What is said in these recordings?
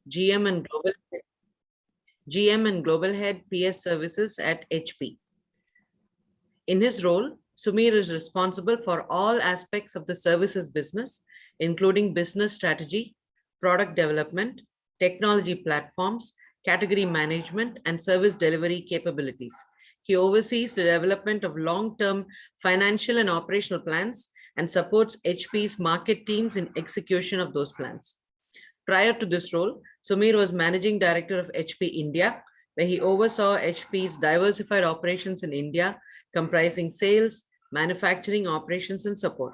GM and Global Head PS Services at HP. In his role, Sumeer is responsible for all aspects of the services business, including business strategy, product development, technology platforms, category management, and service delivery capabilities. He oversees the development of long-term financial and operational plans and supports HP's market teams in execution of those plans. Prior to this role, Sumeer was managing director of HP India, where he oversaw HP's diversified operations in India, comprising sales, manufacturing, operations, and support.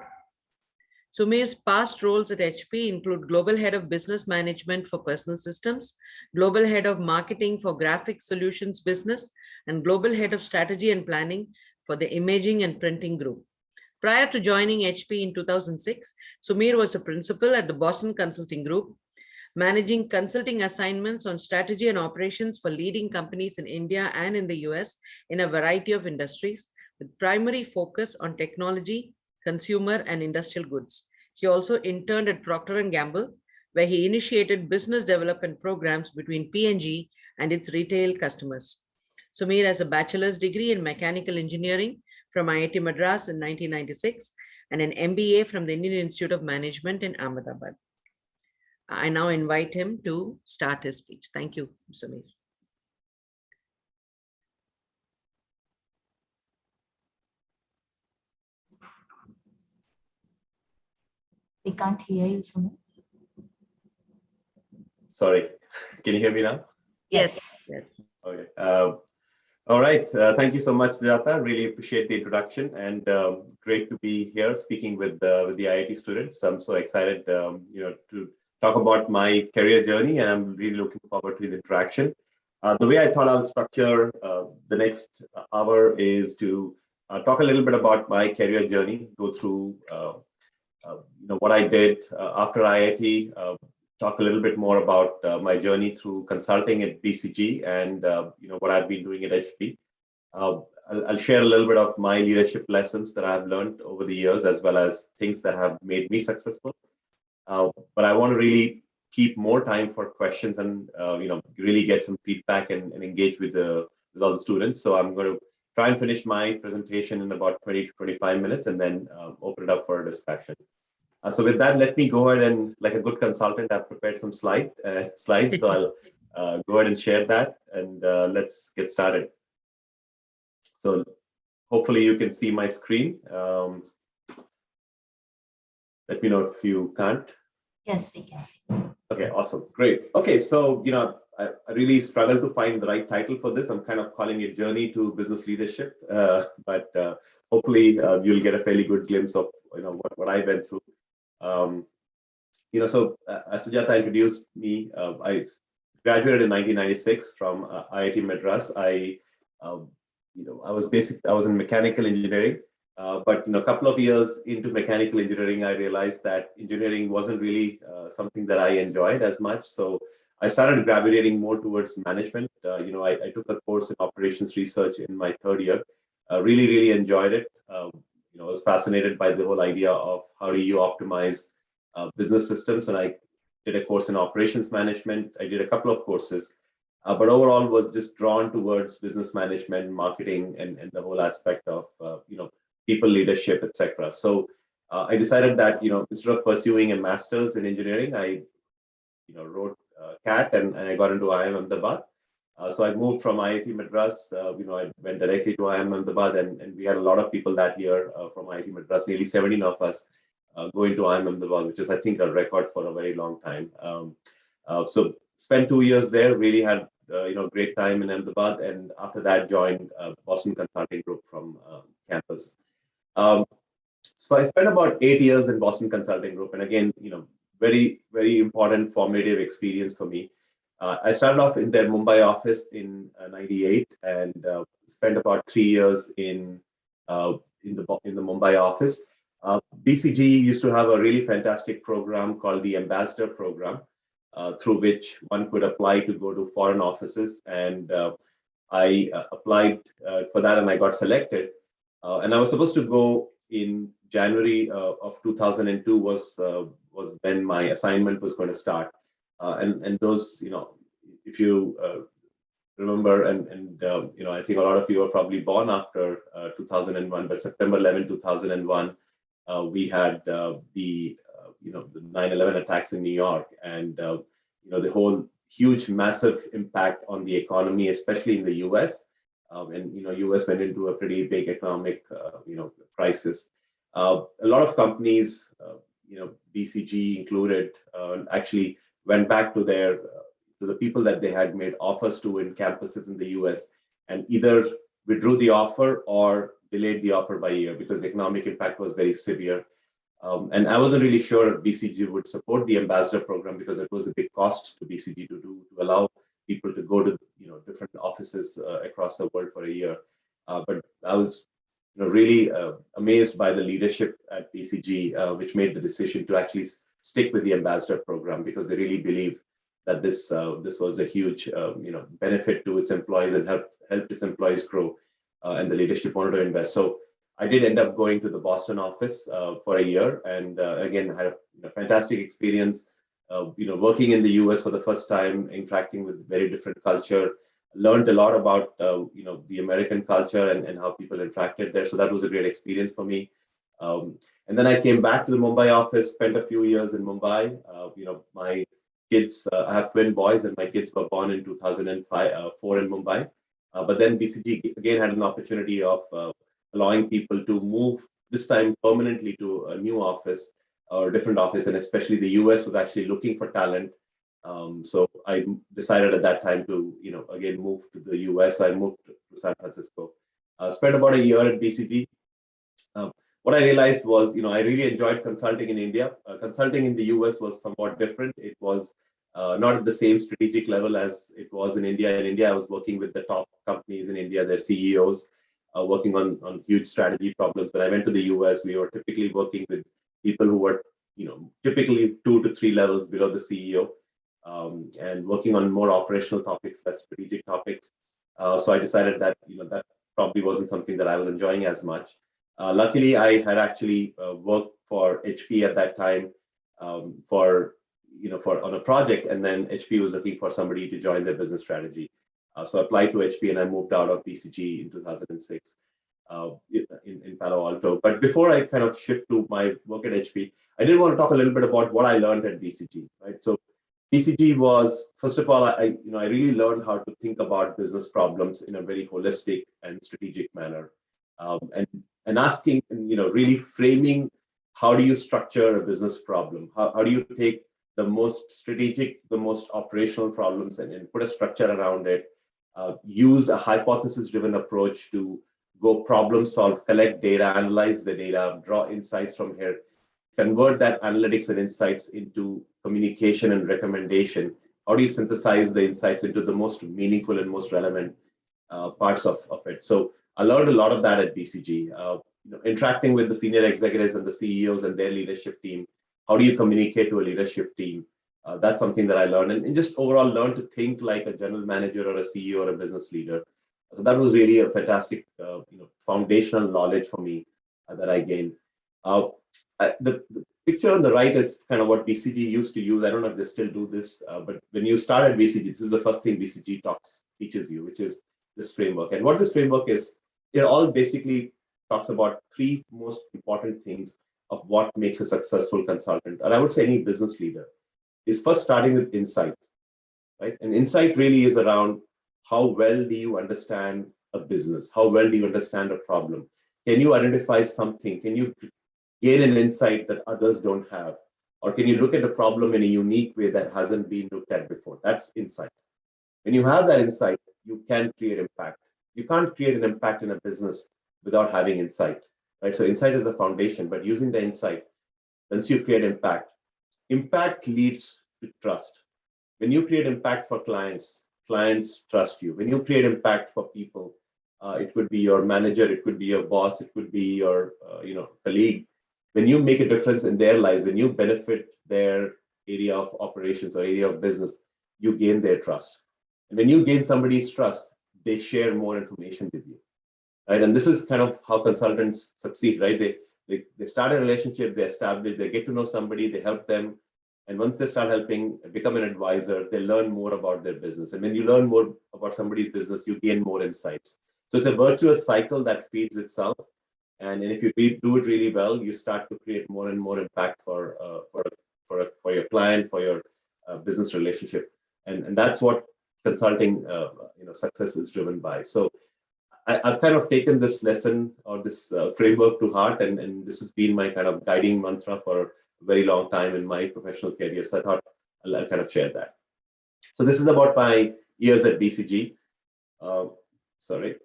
Sumeer's past roles at HP include Global Head of Business Management for Personal Systems, Global Head of Marketing for Graphic Solutions Business, and Global Head of Strategy and Planning for the Imaging and Printing Group. Prior to joining HP in 2006, Sumeer was a principal at the Boston Consulting Group, managing consulting assignments on strategy and operations for leading companies in India and in the US in a variety of industries, with primary focus on technology, consumer, and industrial goods. He also interned at Procter & Gamble, where he initiated business development programs between P&G and its retail customers. Sumeer has a bachelor's degree in mechanical engineering from IIT Madras in 1996 and an MBA from the Indian Institute of Management in Ahmedabad. I now invite him to start his speech. Thank you, Sumeer. We can't hear you, Sumeer. Sorry, can you hear me now? Yes. Okay. All right. Thank you so much, Sujata. Really appreciate the introduction, and great to be here speaking with the IIT students. I'm so excited, to talk about my career journey, and I'm really looking forward to the interaction. The way I thought I'll structure the next hour is to talk a little bit about my career journey, go through what I did after IIT, talk a little bit more about my journey through consulting at BCG and what I've been doing at HP. I'll share a little bit of my leadership lessons that I've learned over the years, as well as things that have made me successful. But I want to really keep more time for questions and really get some feedback and engage with all the students. So I'm going to try and finish my presentation in about 20 to 25 minutes and then open it up for a discussion. So with that, let me go ahead and, like a good consultant, I've prepared some slides. So I'll go ahead and share that, and let's get started. So hopefully you can see my screen. Let me know if you can't. Yes, we can see. Okay, awesome, great. Okay, so I really struggled to find the right title for this. I'm kind of calling it Journey to Business Leadership, but hopefully you'll get a fairly good glimpse of what I went through. So as Sujata introduced me, I graduated in 1996 from IIT Madras. I was in mechanical engineering. But a couple of years into mechanical engineering, I realized that engineering wasn't really something that I enjoyed as much. So I started gravitating more towards management. I took a course in operations research in my third year. Really, really enjoyed it. I was fascinated by the whole idea of how do you optimize business systems. And I did a course in operations management. I did a couple of courses, but overall was just drawn towards business management, marketing, and the whole aspect of people leadership, etc. So I decided that instead of pursuing a master's in engineering, I wrote CAT and I got into IIM Ahmedabad. So I moved from IIT Madras. I went directly to IIM Ahmedabad, and we had a lot of people that year from IIT Madras. Nearly 17 of us going to IIM Ahmedabad, which is, I think, a record for a very long time. So spent 2 years there. Really had great time in Ahmedabad, and after that joined Boston Consulting Group from campus. So I spent about 8 years in Boston Consulting Group, and again, very, very important formative experience for me. I started off in their Mumbai office in '98 and spent about 3 years in the Mumbai office. BCG used to have a really fantastic program called the Ambassador Program, through which one could apply to go to foreign offices, and I applied for that, and I got selected. And I was supposed to go in January of 2002 was when my assignment was going to start. And those, if you remember, I think a lot of you are probably born after 2001, but September 11, 2001, we had the 9/11 attacks in New York, and the whole huge, massive impact on the economy, especially in the U.S. And U.S. went into a pretty big economic crisis. A lot of companies, BCG included, actually went back to the people that they had made offers to in campuses in the US, and either withdrew the offer or delayed the offer by a year because the economic impact was very severe. And I wasn't really sure if BCG would support the ambassador program because it was a big cost to BCG to allow people to go to different offices across the world for a year. But I was really amazed by the leadership at BCG, which made the decision to actually stick with the ambassador program because they really believed that this was a huge benefit to its employees and helped its employees grow, and the leadership wanted to invest. So I did end up going to the Boston office for a year, and again had a fantastic experience. Working in the US for the first time, interacting with very different culture, learned a lot about the American culture and how people interacted there. So that was a great experience for me. And then I came back to the Mumbai office, spent a few years in Mumbai. My kids, I have twin boys, and my kids were born in 2004 in Mumbai. But then BCG again had an opportunity of allowing people to move, this time permanently, to a new office or a different office, and especially the US was actually looking for talent. So I decided at that time to, again move to the US. I moved to San Francisco. Spent about a year at BCG. What I realized was, I really enjoyed consulting in India. Consulting in the US was somewhat different. It was not at the same strategic level as it was in India. In India, I was working with the top companies in India, their CEOs, working on huge strategy problems. When I went to the US, we were typically working with people who were, typically 2 to 3 levels below the CEO, and working on more operational topics, less strategic topics. So I decided that, that probably wasn't something that I was enjoying as much. Luckily, I had actually worked for HP at that time, for on a project, and then HP was looking for somebody to join their business strategy. So I applied to HP, and I moved out of BCG in 2006 in Palo Alto. But before I kind of shift to my work at HP, I did want to talk a little bit about what I learned at BCG. Right, so BCG was, first of all, I really learned how to think about business problems in a very holistic and strategic manner, and asking, really framing, how do you structure a business problem? How do you take the most strategic, the most operational problems and put a structure around it, use a hypothesis-driven approach to go problem solve, collect data, analyze the data, draw insights from here, convert that analytics and insights into communication and recommendation. How do you synthesize the insights into the most meaningful and most relevant parts of it? So I learned a lot of that at BCG. Interacting with the senior executives and the CEOs and their leadership team. How do you communicate to a leadership team? That's something that I learned, and just overall learned to think like a general manager or a CEO or a business leader. So that was really a fantastic, foundational knowledge for me that I gained. The picture on the right is kind of what BCG used to use. I don't know if they still do this, but when you start at BCG, this is the first thing BCG teaches you, which is this framework. And what this framework is, it all basically talks about 3 most important things of what makes a successful consultant, and I would say any business leader, is first starting with insight, right? And insight really is around how well do you understand a business? How well do you understand a problem? Can you identify something? Can you gain an insight that others don't have? Or can you look at a problem in a unique way that hasn't been looked at before? That's insight. When you have that insight, you can create impact. You can't create an impact in a business without having insight, right? So insight is the foundation, but using the insight, once you create impact, impact leads to trust. When you create impact for clients, clients trust you. When you create impact for people, it could be your manager, it could be your boss, it could be your colleague. When you make a difference in their lives, when you benefit their area of operations or area of business, you gain their trust. And when you gain somebody's trust, they share more information with you, right? And this is kind of how consultants succeed, right? They start a relationship, they establish, they get to know somebody, they help them And once they start helping become an advisor, they learn more about their business. And when you learn more about somebody's business, you gain more insights. So it's a virtuous cycle that feeds itself. And if you do it really well, you start to create more and more impact for your client, for your business relationship. And that's what consulting success is driven by. So I've kind of taken this lesson or this framework to heart, and this has been my kind of guiding mantra for a very long time in my professional career. So I thought I'll kind of share that. So this is about my years at BCG. Sorry.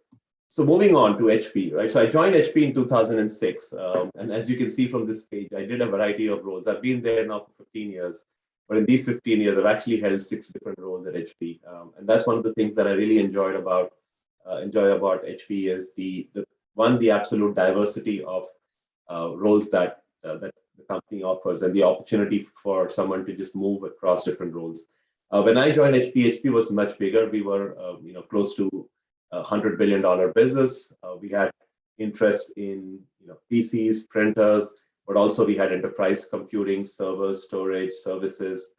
So moving on to HP, right? So I joined HP in 2006. And as you can see from this page, I did a variety of roles. I've been there now for 15 years. But in these 15 years, I've actually held 6 different roles at HP. And that's one of the things that I really enjoy about HP is the absolute diversity of roles that the company offers, and the opportunity for someone to just move across different roles. When I joined HP was much bigger. We were close to $100 billion business. We had interest in PCs, printers, but also we had enterprise computing, servers, storage, services,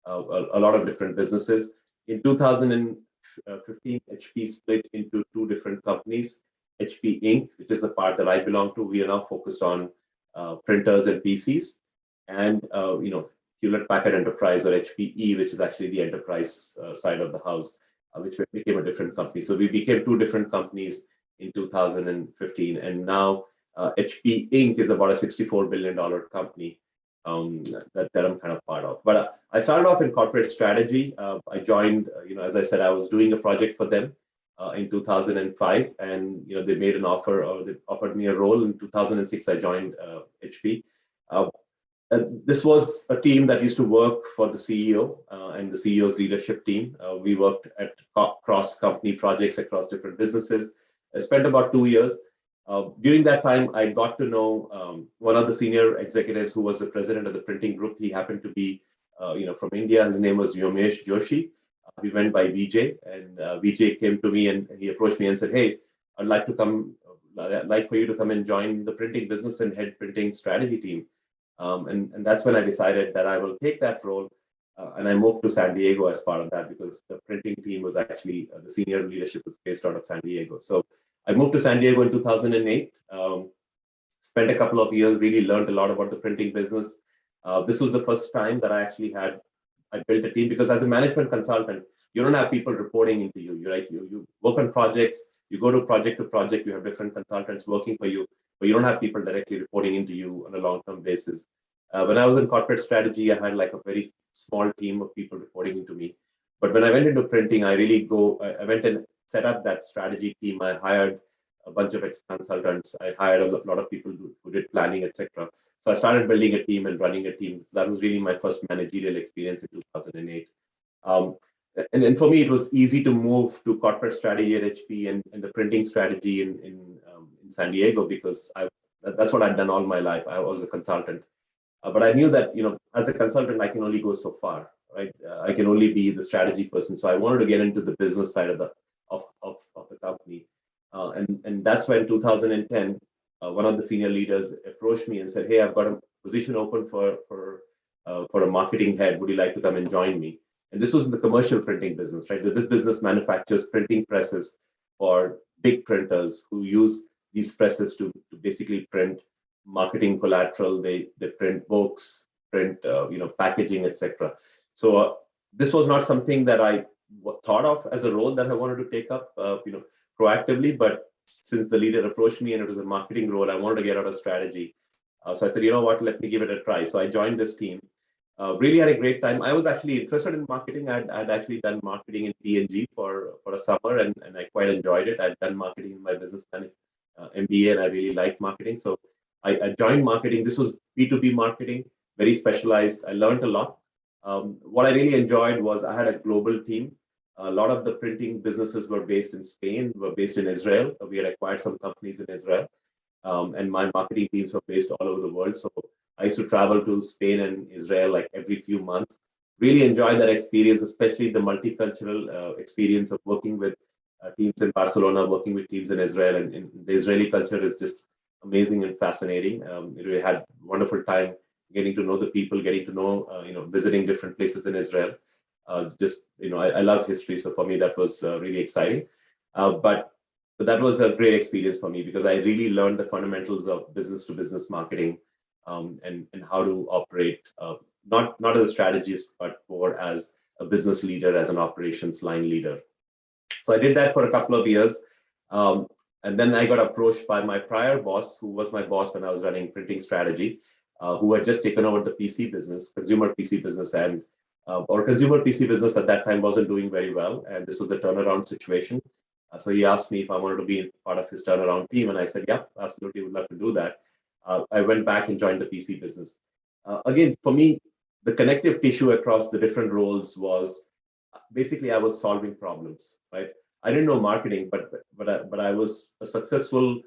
a lot of different businesses. In 2015, HP split into 2 different companies. HP Inc., which is the part that I belong to. We are now focused on printers and PCs, and Hewlett Packard Enterprise, or HPE, which is actually the enterprise side of the house, which became a different company. So we became 2 different companies in 2015, and now HP Inc. is about a $64 billion company that I'm kind of part of. But I started off in corporate strategy. I joined, as I said, I was doing a project for them in 2005, and they made an offer, or they offered me a role. In 2006, I joined HP. This was a team that used to work for the CEO and the CEO's leadership team. We worked at cross-company projects across different businesses. I spent about 2 years. During that time, I got to know one of the senior executives who was the president of the printing group. He happened to be, from India. His name was Yomesh Joshi. He went by Vijay, and Vijay came to me and he approached me and said, "Hey, I'd like for you to come and join the printing business and head printing strategy team." And that's when I decided that I will take that role. And I moved to San Diego as part of that, because the printing team was actually, the senior leadership was based out of San Diego. So I moved to San Diego in 2008, spent a couple of years, really learned a lot about the printing business. This was the first time that I built a team, because as a management consultant, you don't have people reporting into you, right? You work on projects, you go to project, you have different consultants working for you, but you don't have people directly reporting into you on a long-term basis. When I was in corporate strategy, I had like a very small team of people reporting into me. But when I went into printing, I went and set up that strategy team. I hired a bunch of ex-consultants. I hired a lot of people who did planning, etc. So I started building a team and running a team. So that was really my first managerial experience in 2008. And for me, it was easy to move to corporate strategy at HP and the printing strategy in San Diego, because that's what I'd done all my life. I was a consultant. But I knew that, as a consultant, I can only go so far, right? I can only be the strategy person. So I wanted to get into the business side of the company. And that's when, in 2010, one of the senior leaders approached me and said, "Hey, I've got a position open for a marketing head. Would you like to come and join me?" And this was in the commercial printing business, right? So this business manufactures printing presses for big printers who use these presses to basically print marketing collateral. They print books, print packaging, etc. So this was not something that I thought of as a role that I wanted to take up, proactively. But since the leader approached me and it was a marketing role, I wanted to get out of strategy. So I said, "You know what? Let me give it a try." So I joined this team. Really had a great time. I was actually interested in marketing. I'd actually done marketing in P&G for a summer, and I quite enjoyed it. I'd done marketing in my business management MBA, and I really liked marketing. So I joined marketing. This was B2B marketing, very specialized. I learned a lot. What I really enjoyed was I had a global team. A lot of the printing businesses were based in Spain, were based in Israel. We had acquired some companies in Israel. And my marketing teams are based all over the world. So I used to travel to Spain and Israel like every few months. Really enjoyed that experience, especially the multicultural experience of working with teams in Barcelona, working with teams in Israel. And the Israeli culture is just amazing and fascinating. We had a wonderful time getting to know the people, getting to know, visiting different places in Israel. I love history. So for me, that was really exciting. But that was a great experience for me because I really learned the fundamentals of business to business marketing, and how to operate, not as a strategist, but more as a business leader, as an operations line leader. So I did that for a couple of years. Um, and then I got approached by my prior boss, who was my boss when I was running printing strategy, who had just taken over the PC business, consumer PC business. And our consumer PC business at that time wasn't doing very well. And this was a turnaround situation. So he asked me if I wanted to be part of his turnaround team. And I said, yeah, absolutely, would love to do that. I went back and joined the PC business. Again, for me, the connective tissue across the different roles was basically I was solving problems, right? I didn't know marketing, but I was a successful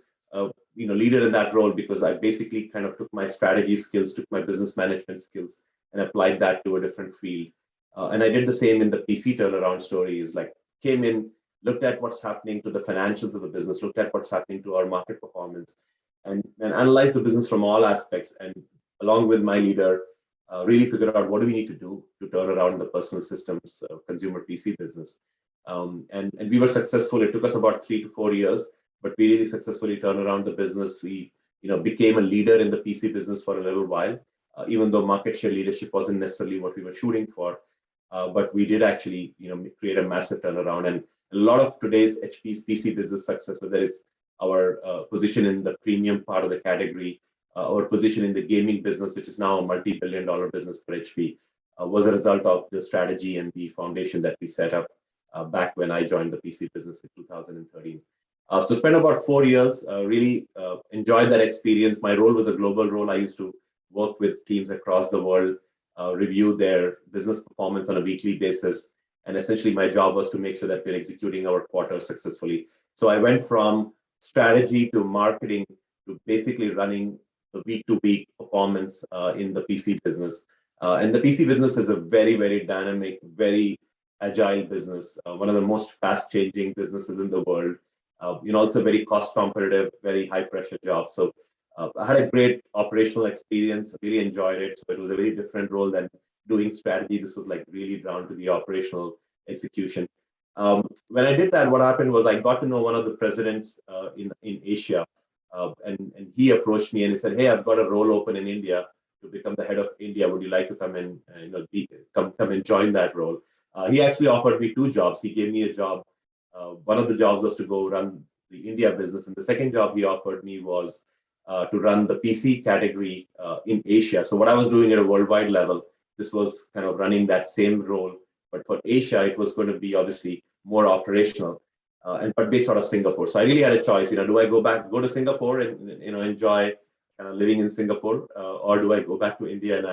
leader in that role because I basically kind of took my strategy skills, took my business management skills, and applied that to a different field. And I did the same in the PC turnaround story. Is like came in, looked at what's happening to the financials of the business, looked at what's happening to our market performance, and analyzed the business from all aspects. And along with my leader, really figured out what do we need to do to turn around the personal systems consumer PC business. And we were successful. It took us about 3 to 4 years, but we really successfully turned around the business. We became a leader in the PC business for a little while, even though market share leadership wasn't necessarily what we were shooting for. But we did actually create a massive turnaround. And a lot of today's HP's PC business success, whether it's our position in the premium part of the category, our position in the gaming business, which is now a multi-billion-dollar business for HP, was a result of the strategy and the foundation that we set up back when I joined the PC business in 2013. So spent about 4 years, really enjoyed that experience. My role was a global role. I used to work with teams across the world, review their business performance on a weekly basis. And essentially my job was to make sure that we're executing our quarter successfully. So I went from strategy to marketing to basically running the week-to-week performance in the PC business. And the PC business is a very, very dynamic, very agile business, one of the most fast-changing businesses in the world. Also very cost-competitive, very high-pressure job. So I had a great operational experience, really enjoyed it. So it was a very different role than doing strategy. This was like really down to the operational execution. When I did that, what happened was I got to know one of the presidents in Asia. And he approached me and he said, "Hey, I've got a role open in India to become the head of India. Would you like to come and come and join that role?" He actually offered me 2 jobs. He gave me a job. One of the jobs was to go run the India business, and the second job he offered me was to run the PC category in Asia. So what I was doing at a worldwide level, this was kind of running that same role, but for Asia, it was going to be obviously more operational. But based out of Singapore. So I really had a choice. Do I go to Singapore and enjoy living in Singapore, or do I go back to India and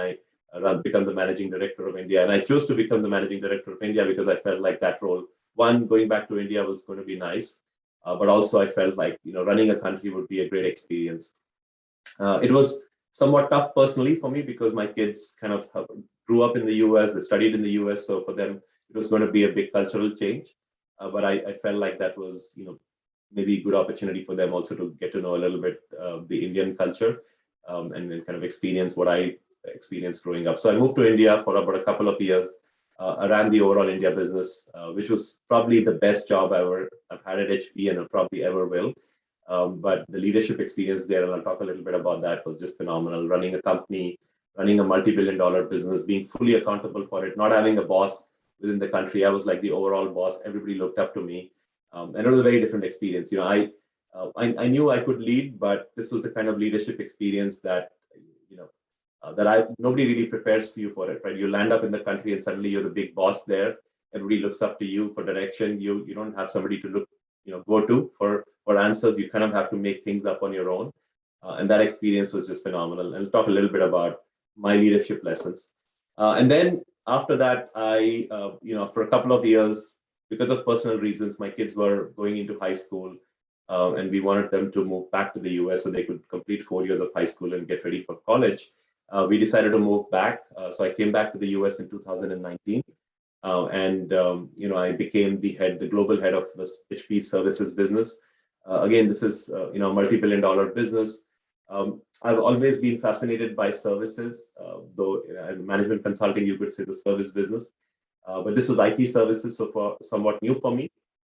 I become the managing director of India? And I chose to become the managing director of India because I felt like that role, one, going back to India was going to be nice, but also I felt like running a country would be a great experience. It was somewhat tough personally for me because my kids kind of grew up in the US, they studied in the US, so for them it was going to be a big cultural change. But I felt like that was, maybe a good opportunity for them also to get to know a little bit the Indian culture, and then kind of experience what I experienced growing up. So I moved to India for about a couple of years. I ran the overall India business, which was probably the best job I've had at HP and I probably ever will. But the leadership experience there, and I'll talk a little bit about that, was just phenomenal. Running a company, running a multi-billion-dollar business, being fully accountable for it, not having a boss within the country. I was like the overall boss. Everybody looked up to me. And it was a very different experience. I knew I could lead, but this was the kind of leadership experience that, nobody really prepares you for it, right? You land up in the country and suddenly you're the big boss there. Everybody looks up to you for direction. You don't have somebody to go to for answers. You kind of have to make things up on your own. And that experience was just phenomenal. And I'll talk a little bit about my leadership lessons. And then after that, I, for a couple of years, because of personal reasons, my kids were going into high school, and we wanted them to move back to the US so they could complete 4 years of high school and get ready for college. We decided to move back. So I came back to the US in 2019. I became the global head of the HP services business. Again, this is, a multi-billion-dollar business. I've always been fascinated by services, though in management consulting, you could say the service business. But this was IT services, so for somewhat new for me.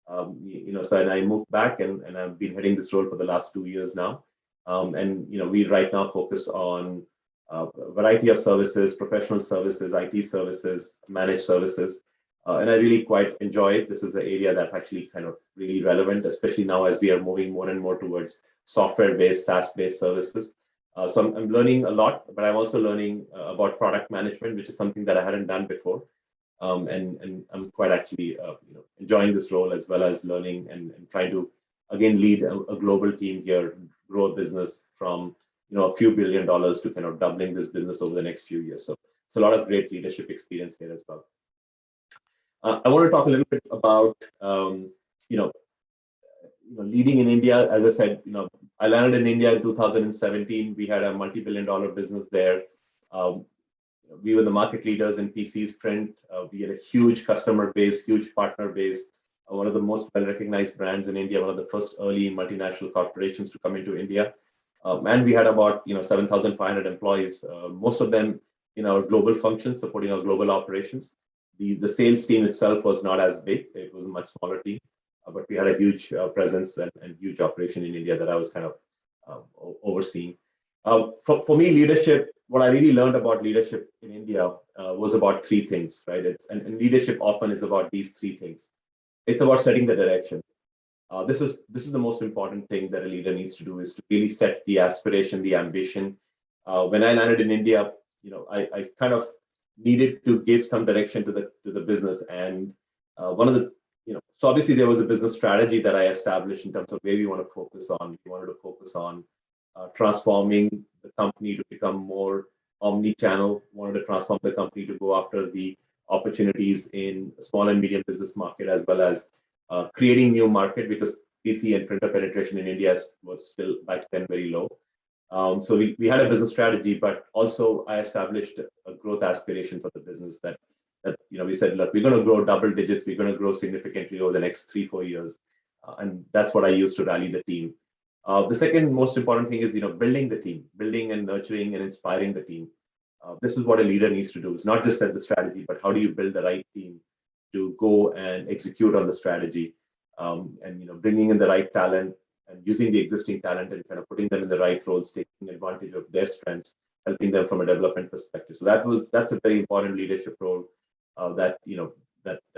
So and I moved back and I've been heading this role for the last 2 years now. We right now focus on a variety of services, professional services, IT services, managed services. And I really quite enjoy it. This is an area that's actually kind of really relevant, especially now as we are moving more and more towards software-based, SaaS-based services. So I'm learning a lot, but I'm also learning about product management, which is something that I hadn't done before. And I'm quite actually enjoying this role as well as learning and trying to again lead a global team here, grow a business from a few $1 billion to kind of doubling this business over the next few years. So it's a lot of great leadership experience here as well. I want to talk a little bit about leading in India. As I said, I landed in India in 2017. We had a multi-billion-dollar business there. We were the market leaders in PCs print. We had a huge customer base, huge partner base, one of the most well-recognized brands in India, one of the first early multinational corporations to come into India. And we had about 7,500 employees, most of them in our global functions, supporting our global operations. The sales team itself was not as big. It was a much smaller team, but we had a huge presence and huge operation in India that I was kind of overseeing. For me, leadership, what I really learned about leadership in India was about three things, right? And leadership often is about these three things. It's about setting the direction. This is the most important thing that a leader needs to do, is to really set the aspiration, the ambition. When I landed in India, I kind of needed to give some direction to the business, and one of the so obviously there was a business strategy that I established in terms of where we want to focus on. We wanted to focus on transforming the company to become more omni-channel, wanted to transform the company to go after the opportunities in small and medium business market, as well as creating new market, because PC and printer penetration in India was still back then very low. So we had a business strategy, but also I established a growth aspiration for the business that we said, look, we're going to grow double digits. We're going to grow significantly over the next 3-4 years. And that's what I used to rally the team. The second most important thing is, building the team, building and nurturing and inspiring the team. This is what a leader needs to do. It's not just set the strategy, but how do you build the right team to go and execute on the strategy, and bringing in the right talent and using the existing talent and kind of putting them in the right roles, taking advantage of their strengths, helping them from a development perspective. So that's a very important leadership role that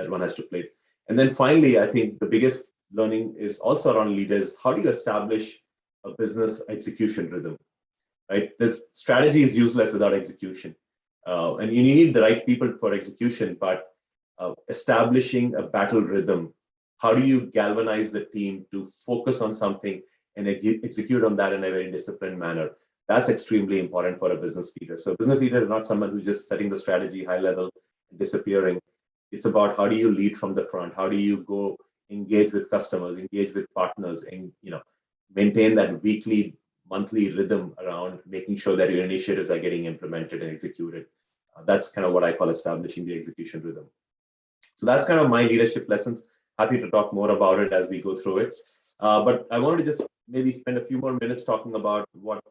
one has to play. And then finally, I think the biggest learning is also around leaders. How do you establish a business execution rhythm, right? This strategy is useless without execution. And you need the right people for execution, but establishing a battle rhythm, how do you galvanize the team to focus on something and execute on that in a very disciplined manner? That's extremely important for a business leader. So a business leader is not someone who's just setting the strategy high level and disappearing. It's about how do you lead from the front? How do you go engage with customers, engage with partners, and maintain that weekly, monthly rhythm around making sure that your initiatives are getting implemented and executed. That's kind of what I call establishing the execution rhythm. So that's kind of my leadership lessons. Happy to talk more about it as we go through it. But I wanted to just maybe spend a few more minutes talking about what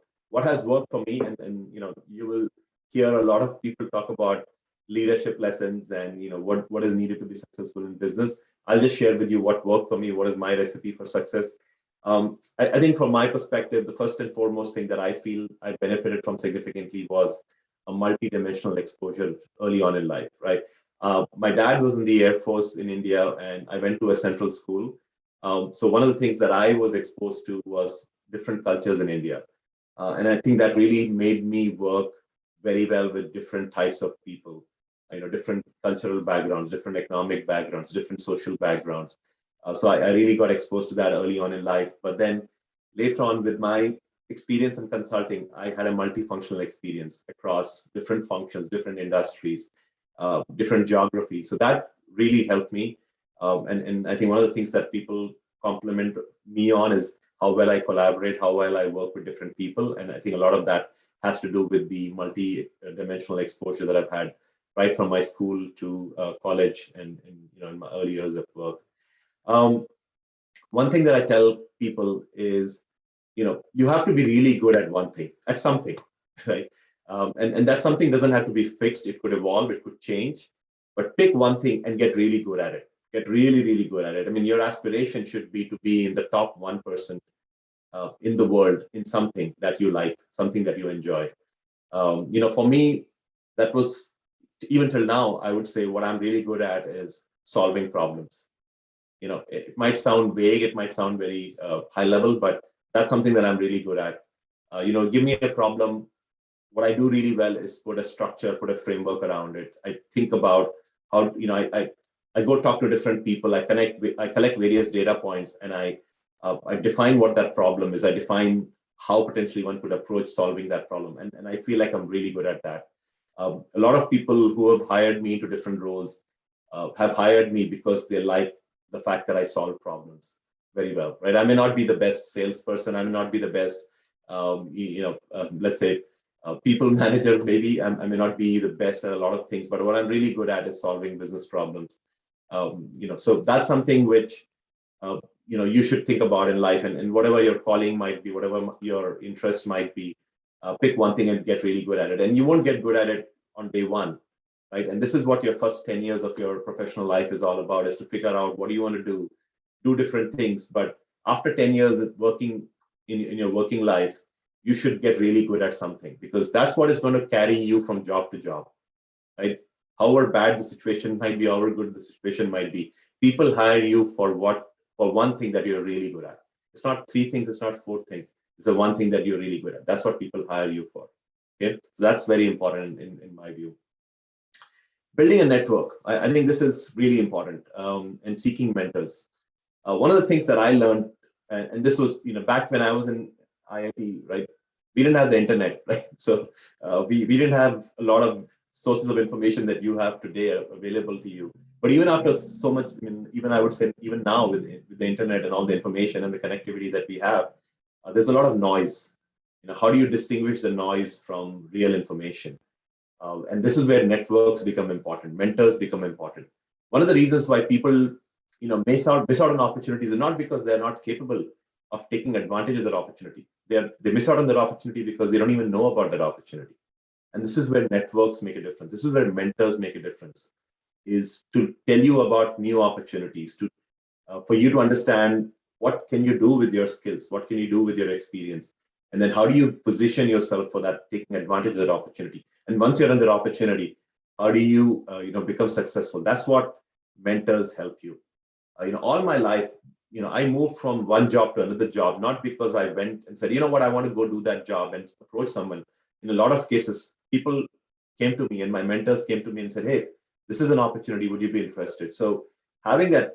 has worked for me, and you will hear a lot of people talk about leadership lessons and what is needed to be successful in business. I'll just share with you what worked for me, what is my recipe for success. I think from my perspective, the first and foremost thing that I feel I benefited from significantly was a multi-dimensional exposure early on in life, right? My dad was in the Air Force in India, and I went to a central school. So one of the things that I was exposed to was different cultures in India. And I think that really made me work very well with different types of people, different cultural backgrounds, different economic backgrounds, different social backgrounds. So I really got exposed to that early on in life. But then later on, with my experience in consulting, I had a multifunctional experience across different functions, different industries, different geographies. So that really helped me. And I think one of the things that people compliment me on is how well I collaborate, how well I work with different people. And I think a lot of that has to do with the multi-dimensional exposure that I've had right from my school to college and in my early years of work. One thing that I tell people is, you have to be really good at one thing, at something, right? And that something doesn't have to be fixed. It could evolve, it could change, but pick one thing and get really good at it. Get really, really good at it. I mean, your aspiration should be to be in the top 1% in the world in something that you like, something that you enjoy. For me, that was, even till now, I would say what I'm really good at is solving problems. It might sound vague, it might sound very high level, but that's something that I'm really good at. Give me a problem. What I do really well is put a structure, put a framework around it. I think about how, I go talk to different people. I collect various data points, and I define what that problem is. I define how potentially one could approach solving that problem, and I feel like I'm really good at that. A lot of people who have hired me into different roles have hired me because they like the fact that I solve problems very well, right? I may not be the best salesperson. I may not be the best, let's say, people manager. Maybe I may not be the best at a lot of things, but what I'm really good at is solving business problems. So that's something which you should think about in life, and whatever your calling might be, whatever your interest might be, pick one thing and get really good at it. And you won't get good at it on day one, right? And this is what your first 10 years of your professional life is all about, is to figure out what do you want to do different things. But after 10 years of working in your working life, you should get really good at something, because that's what is going to carry you from job to job, right? However bad the situation might be, however good the situation might be, people hire you for one thing that you're really good at. It's not three things, it's not four things. It's the one thing that you're really good at. That's what people hire you for. Okay, so that's very important in my view. Building a network, I think this is really important, and seeking mentors. One of the things that I learned, and this was back when I was in IIT, right? We didn't have the internet, right? So we didn't have a lot of sources of information that you have today available to you. But even after so much, even I would say, even now with the internet and all the information and the connectivity that we have, there's a lot of noise. How do you distinguish the noise from real information? And this is where networks become important, mentors become important. One of the reasons why people, miss out on opportunities is not because they're not capable of taking advantage of that opportunity. They miss out on that opportunity because they don't even know about that opportunity. And this is where networks make a difference. This is where mentors make a difference, is to tell you about new opportunities, for you to understand what can you do with your skills, what can you do with your experience, and then how do you position yourself for that, taking advantage of that opportunity. And once you're in that opportunity, how do you become successful? That's what mentors help you. All my life, I moved from one job to another job, not because I went and said, what, I want to go do that job and approach someone. In a lot of cases, people came to me and my mentors came to me and said, hey, this is an opportunity, would you be interested? So having that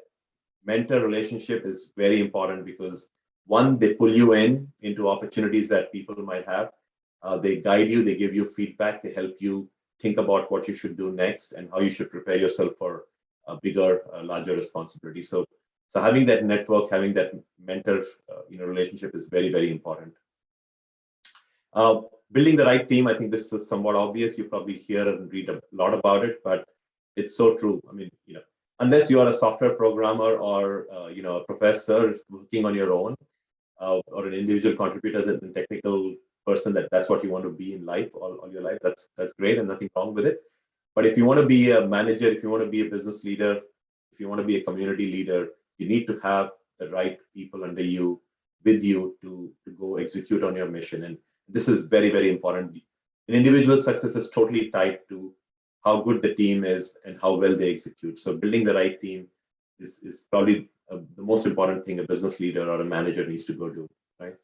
mentor relationship is very important, because one, they pull you into opportunities that people might have. They guide you, they give you feedback, they help you think about what you should do next and how you should prepare yourself for a bigger, larger responsibility. So having that network, having that mentor, relationship is very, very important. Building the right team, I think this is somewhat obvious. You probably hear and read a lot about it, but it's so true. I mean, unless you are a software programmer or a professor working on your own, or an individual contributor, a technical person, that's what you want to be in life, all your life. That's great and nothing wrong with it. But if you want to be a manager, if you want to be a business leader, if you want to be a community leader, you need to have the right people under you, with you, to go execute on your mission. And this is very, very important. An individual success is totally tied to how good the team is and how well they execute. So building the right team is probably the most important thing a business leader or a manager needs to go do, right?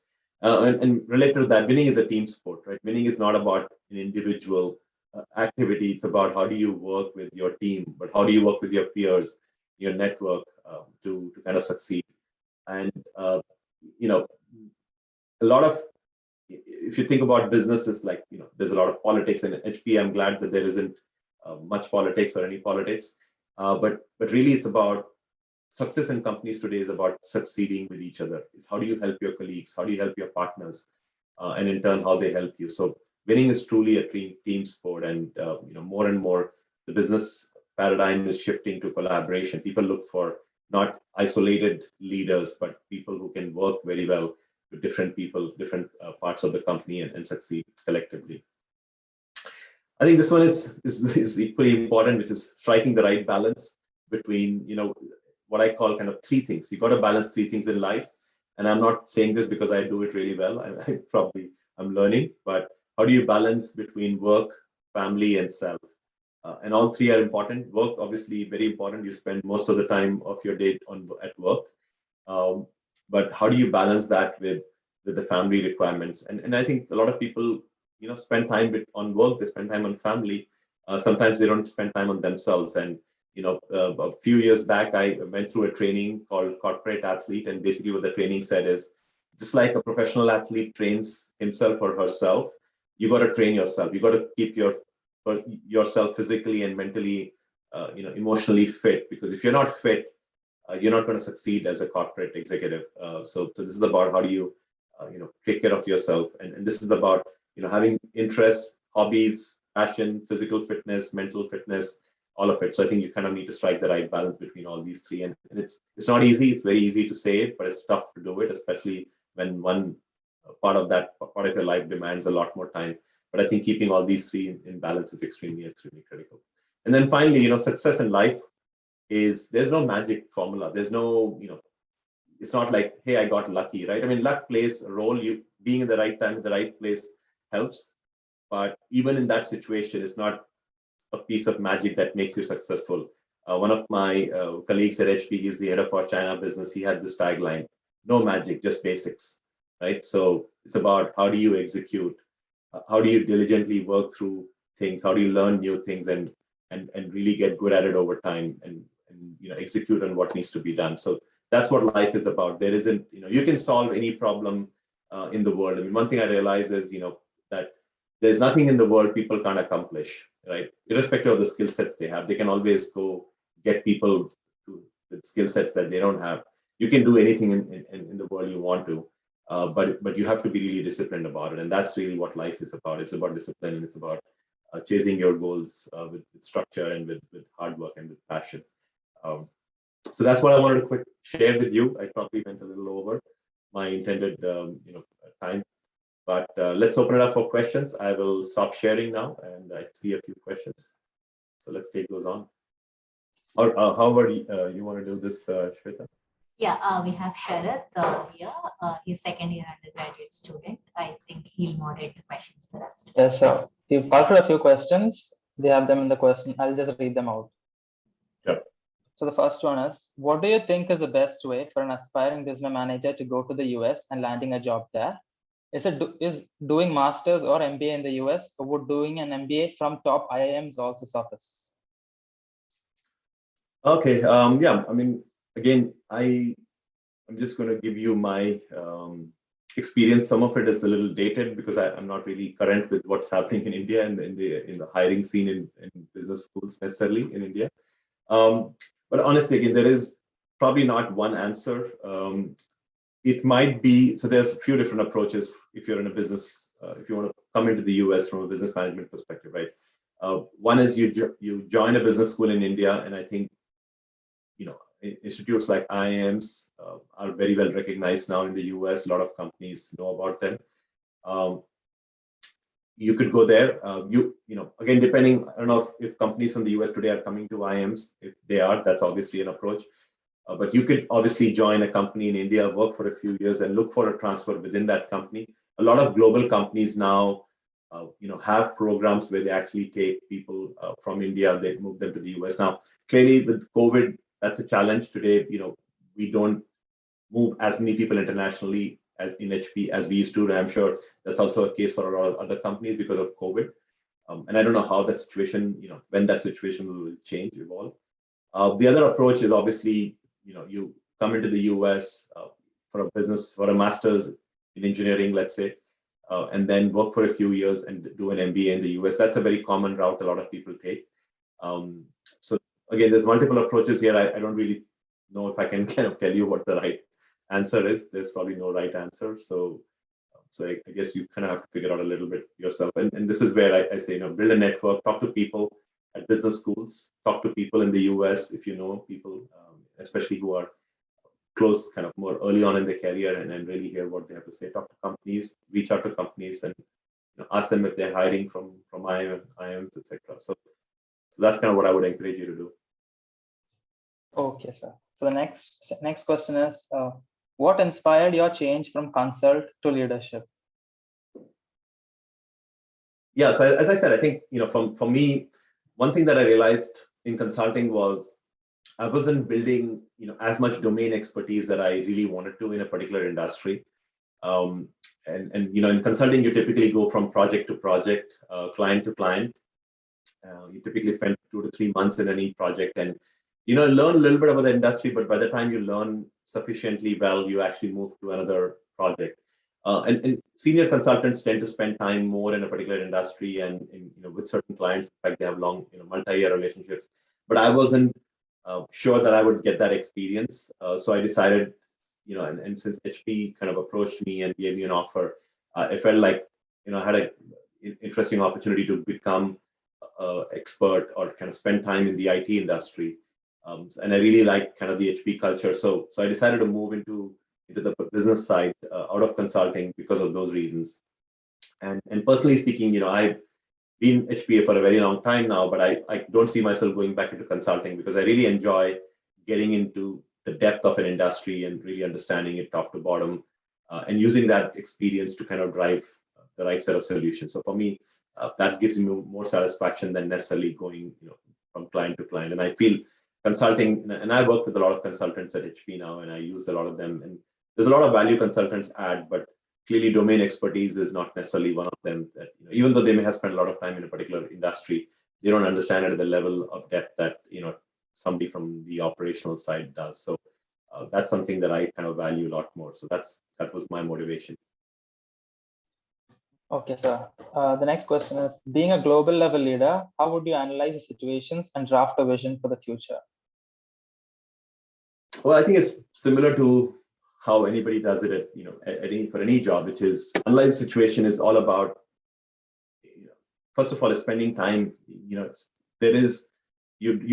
And related to that, winning is a team sport, right? Winning is not about an individual activity. It's about how do you work with your team, but how do you work with your peers, your network, to kind of succeed. And a lot of, if you think about businesses, like there's a lot of politics in HP. I'm glad that there isn't much politics or any politics, but really it's about success in companies today is about succeeding with each other. It's how do you help your colleagues, how do you help your partners, and in turn how they help you. So winning is truly a team sport, and more and more the business paradigm is shifting to collaboration. People look for not isolated leaders, but people who can work very well with different people, different parts of the company, and succeed collectively. I think this one is equally important, which is striking the right balance between, what I call kind of three things. You got to balance three things in life. And I'm not saying this because I do it really well. I'm learning, but how do you balance between work, family, and self? And all three are important. Work, obviously, very important. You spend most of the time of your day at work. But how do you balance that with the family requirements? And I think a lot of people, spend time on work, they spend time on family. Sometimes they don't spend time on themselves. And a few years back, I went through a training called Corporate Athlete, and basically what the training said is, just like a professional athlete trains himself or herself, you got to train yourself. You got to keep yourself physically and mentally, emotionally fit. Because if you're not fit, you're not going to succeed as a corporate executive. So this is about how do you, take care of yourself, and this is about having interests, hobbies, passion, physical fitness, mental fitness, all of it. So I think you kind of need to strike the right balance between all these three. And it's not easy. It's very easy to say it, but it's tough to do it, especially when one part of your life demands a lot more time. But I think keeping all these three in balance is extremely critical. And then finally, success in life there's no magic formula. There's no, it's not like, hey, I got lucky, right? I mean, luck plays a role. You being in the right time, at the right place helps. But even in that situation, it's not a piece of magic that makes you successful. One of my colleagues at HP, he's the head of our China business. He had this tagline: "No magic, just basics." Right. So it's about how do you execute, how do you diligently work through things, how do you learn new things, and really get good at it over time, and execute on what needs to be done. So that's what life is about. There isn't, you can solve any problem in the world. I mean, one thing I realize is, that there's nothing in the world people can't accomplish, right? Irrespective of the skill sets they have, they can always go get people with skill sets that they don't have. You can do anything in the world you want to, but you have to be really disciplined about it. And that's really what life is about. It's about discipline, and it's about chasing your goals with structure and with hard work and with passion. So that's what I wanted to share with you. I probably went a little over my intended time. But let's open it up for questions. I will stop sharing now, and I see a few questions. So let's take those on. Or however you want to do this, Shweta. Yeah, we have Sharath here. He's second year undergraduate student. I think he'll moderate the questions for us today. Yes, sir. You've collected a few questions. They have them in the question. I'll just read them out. Sure. So the first one is, what do you think is the best way for an aspiring business manager to go to the US and landing a job there? Is doing masters or MBA in the US, or would doing an MBA from top IIMs also suffice? Okay. Yeah. I mean, again, I'm just going to give you my experience. Some of it is a little dated because I'm not really current with what's happening in India and in the hiring scene in business schools necessarily in India. But honestly, again, there is probably not one answer. It might be, so there's a few different approaches if you're in a business, if you want to come into the US from a business management perspective, right? One is you join a business school in India, and I think, institutes like IIMs are very well recognized now in the US. A lot of companies know about them. You could go there. Again, depending, I don't know if companies from the US today are coming to IIMs. If they are, that's obviously an approach. But you could obviously join a company in India, work for a few years, and look for a transfer within that company. A lot of global companies now, have programs where they actually take people from India, they move them to the US. Now, clearly with COVID, that's a challenge today. We don't move as many people internationally in HP as we used to. I'm sure that's also a case for a lot of other companies because of COVID. And I don't know how the situation, when that situation will change, evolve. The other approach is obviously, you come into the US for a master's in engineering, let's say, and then work for a few years and do an MBA in the US. That's a very common route a lot of people take. So again, there's multiple approaches here. I don't really know if I can kind of tell you what the right answer is. There's probably no right answer. So I guess you kind of have to figure out a little bit yourself. And this is where I say, build a network, talk to people at business schools, talk to people in the US if you know people, especially who are close kind of more early on in their career and really hear what they have to say. Talk to companies, reach out to companies, and ask them if they're hiring from IIMs, etc. So that's kind of what I would encourage you to do. Okay, sir. So the next question is, what inspired your change from consult to leadership? Yeah, so as I said, I think for me, one thing that I realized in consulting was I wasn't building as much domain expertise that I really wanted to in a particular industry. And in consulting, you typically go from project to project, client to client. You typically spend 2 to 3 months in any project, and learn a little bit about the industry. But by the time you learn sufficiently well, you actually move to another project. And senior consultants tend to spend time more in a particular industry and with certain clients. In fact, they have long, multi-year relationships. But I wasn't sure that I would get that experience. So I decided, and since HP kind of approached me and gave me an offer, I felt like, I had an interesting opportunity to become expert or kind of spend time in the IT industry. And I really like kind of the HP culture. So I decided to move into the business side out of consulting because of those reasons. And personally speaking, I've been HPA for a very long time now, but I don't see myself going back into consulting because I really enjoy getting into the depth of an industry and really understanding it top to bottom, and using that experience to kind of drive the right set of solutions. So for me, that gives me more satisfaction than necessarily going from client to client. And I feel consulting, and I work with a lot of consultants at HP now, and I use a lot of them. And there's a lot of value consultants add, but clearly domain expertise is not necessarily one of them. That even though they may have spent a lot of time in a particular industry, they don't understand it at the level of depth that somebody from the operational side does. So that's something that I kind of value a lot more. So that was my motivation. Okay, sir. The next question is, being a global level leader, how would you analyze the situations and draft a vision for the future? Well, I think it's similar to how anybody does it at for any job, which is analyze the situation is all about, first of all, is spending time. You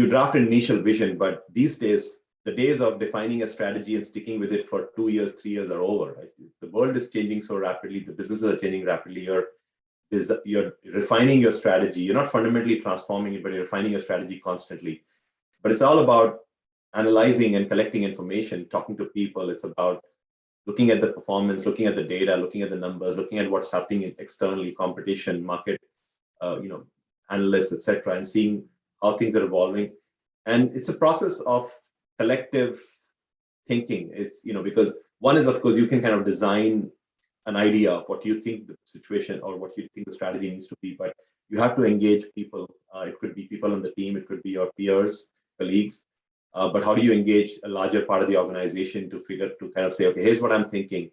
draft an initial vision, but these days, the days of defining a strategy and sticking with it for 2 years, 3 years are over. Right? The world is changing so rapidly. The businesses are changing rapidly. You're refining your strategy. You're not fundamentally transforming it, but you're refining your strategy constantly. But it's all about analyzing and collecting information, talking to people. It's about looking at the performance, looking at the data, looking at the numbers, looking at what's happening externally, competition, market, analysts, etc., and seeing how things are evolving. And it's a process of collective thinking. It's because one is, of course, you can kind of design an idea of what you think the situation or what you think the strategy needs to be, but you have to engage people. It could be people on the team, it could be your peers, colleagues. But how do you engage a larger part of the organization to kind of say, okay, here's what I'm thinking,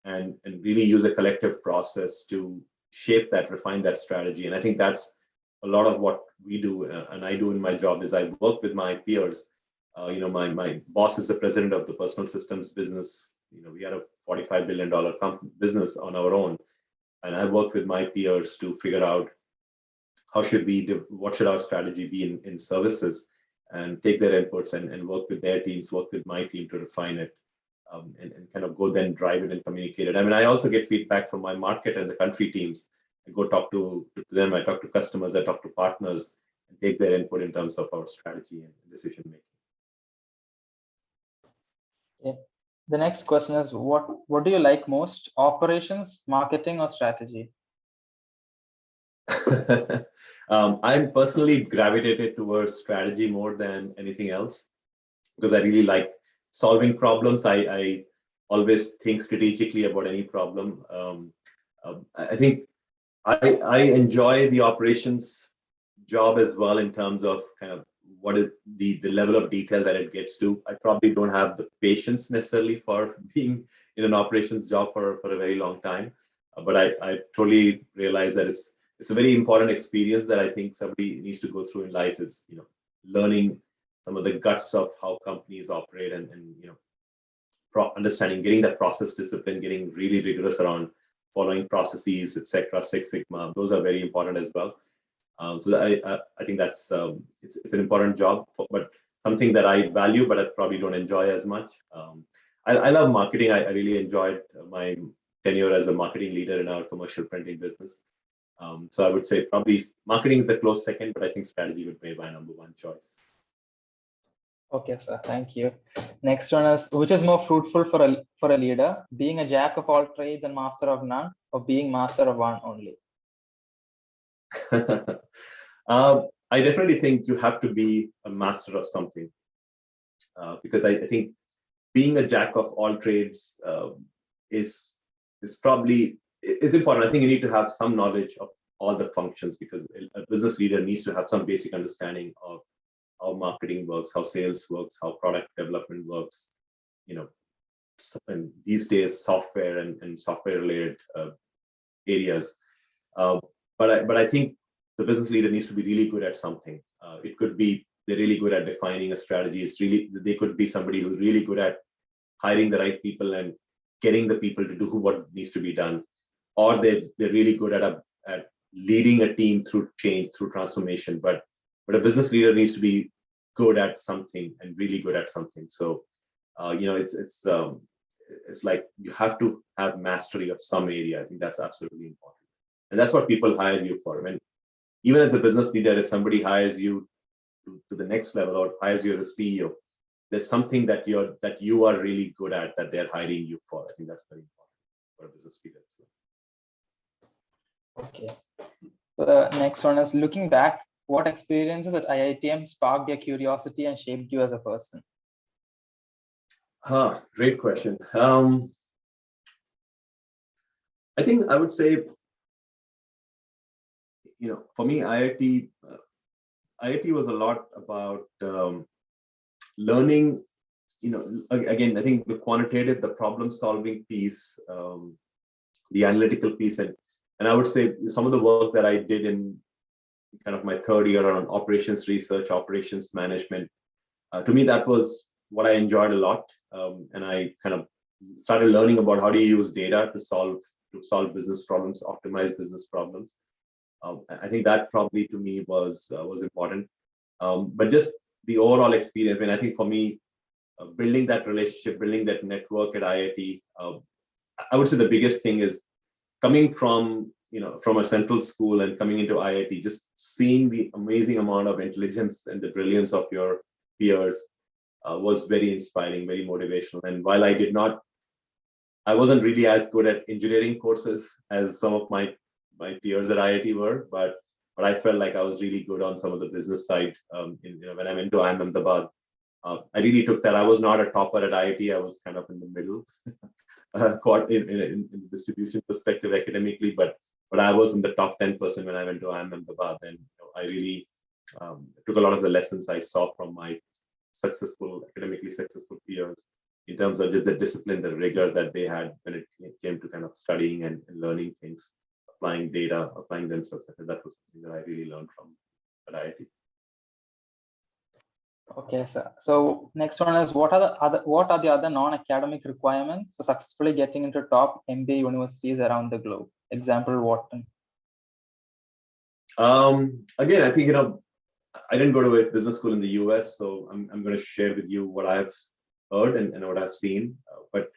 and really use a collective process to shape that, refine that strategy. And I think that's a lot of what we do, and I do in my job, is I work with my peers. My boss is the president of the personal systems business. We are a $45 billion business on our own, and I work with my peers to figure out what should our strategy be in services, and take their inputs and work with their teams, work with my team to refine it, and kind of go then drive it and communicate it. I mean, I also get feedback from my market and the country teams. I go talk to them, I talk to customers, I talk to partners, and take their input in terms of our strategy and decision making. Yeah. The next question is, what do you like most, operations, marketing, or strategy? I'm personally gravitated towards strategy more than anything else, because I really like solving problems. I always think strategically about any problem. I think I enjoy the operations job as well, in terms of kind of what is the level of detail that it gets to. I probably don't have the patience necessarily for being in an operations job for a very long time, but I totally realize that it's a very important experience that I think somebody needs to go through in life, is learning some of the guts of how companies operate, and understanding, getting that process discipline, getting really rigorous around following processes, etc. Six Sigma, those are very important as well. So I think that's it's an important job, but something that I value, but I probably don't enjoy as much. I love marketing. I really enjoyed my tenure as a marketing leader in our commercial printing business. So I would say probably marketing is a close second, but I think strategy would be my number one choice. Okay, sir. Thank you. Next one is, which is more fruitful for a leader, being a jack of all trades and master of none, or being master of one only? I definitely think you have to be a master of something, because I think being a jack of all trades is probably is important. I think you need to have some knowledge of all the functions, because a business leader needs to have some basic understanding of how marketing works, how sales works, how product development works. And these days, software and software related areas. But I think the business leader needs to be really good at something. It could be they're really good at defining a strategy. They could be somebody who's really good at hiring the right people and getting the people to do what needs to be done, or they're really good at leading a team through change, through transformation. But a business leader needs to be good at something and really good at something. So it's like you have to have mastery of some area. I think that's absolutely important, and that's what people hire you for. Even as a business leader, if somebody hires you to the next level or hires you as a CEO, there's something that you are really good at that they're hiring you for. I think that's very important for a business leader as well. Okay. So the next one is, looking back, what experiences at IITM sparked your curiosity and shaped you as a person? Great question. I think I would say, for me, IIT was a lot about learning. Again, I think the quantitative, the problem-solving piece, the analytical piece, and I would say some of the work that I did in kind of my third year on operations research, operations management. To me, that was what I enjoyed a lot, and I kind of started learning about how do you use data to solve business problems, optimize business problems. I think that probably to me was important, but just the overall experience. I think for me, building that relationship, building that network at IIT, I would say the biggest thing is coming from a central school and coming into IIT, just seeing the amazing amount of intelligence and the brilliance of your peers was very inspiring, very motivational. And while I wasn't really as good at engineering courses as some of my peers at IIT were, but I felt like I was really good on some of the business side. When I went to IIM Ahmedabad, I really took that. I was not a topper at IIT. I was kind of in the middle, in distribution perspective academically, but I was in the top 10% when I went to IIM Ahmedabad, and I really took a lot of the lessons I saw from my academically successful peers in terms of just the discipline, the rigor that they had when it came to kind of studying and learning things, applying data, applying themselves. I think that was something that I really learned from at IIT. Okay, sir. So next one is, what are the other non-academic requirements for successfully getting into top MBA universities around the globe? Example, Wharton. Again, I think I didn't go to a business school in the US, so I'm going to share with you what I've heard and what I've seen. But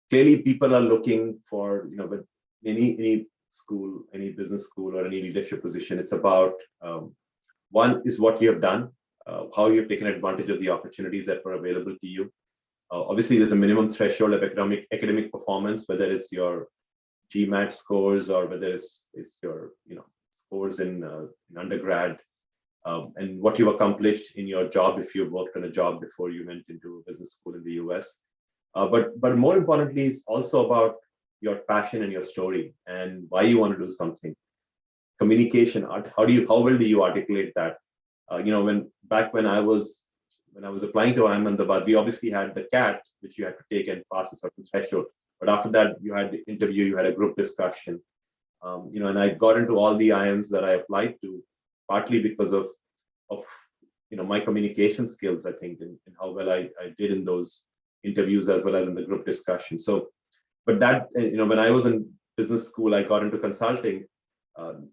clearly, people are looking for with any school, any business school, or any leadership position. It's about one is what you have done. How you've taken advantage of the opportunities that were available to you. Obviously, there's a minimum threshold of academic performance, whether it's your GMAT scores or whether it's your scores in undergrad, and what you've accomplished in your job if you've worked on a job before you went into a business school in the US. But more importantly, it's also about your passion and your story and why you want to do something. Communication, how well do you articulate that? When I was applying to IIM Ahmedabad, we obviously had the CAT, which you had to take and pass a certain threshold. But after that, you had the interview, you had a group discussion, and I got into all the IIMs that I applied to, partly because of my communication skills, I think, and how well I did in those interviews as well as in the group discussion. So, but that, when I was in business school, I got into consulting.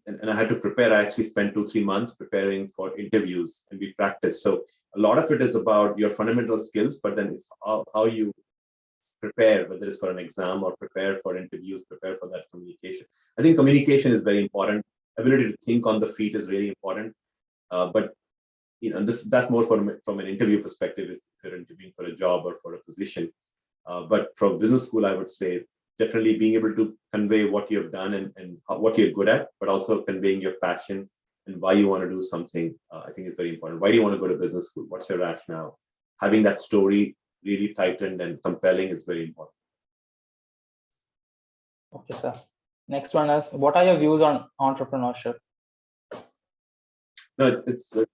And I had to prepare. I actually spent 2-3 months preparing for interviews, and we practiced. So a lot of it is about your fundamental skills, but then it's how you prepare, whether it's for an exam or prepare for interviews, prepare for that communication. I think communication is very important. Ability to think on the feet is really important. But that's more from an interview perspective if you're interviewing for a job or for a position. But from business school, I would say definitely being able to convey what you have done and what you're good at, but also conveying your passion and why you want to do something. I think is very important. Why do you want to go to business school? What's your rationale? Having that story really tightened and compelling is very important. Okay, sir. Next one is, what are your views on entrepreneurship? No, it's a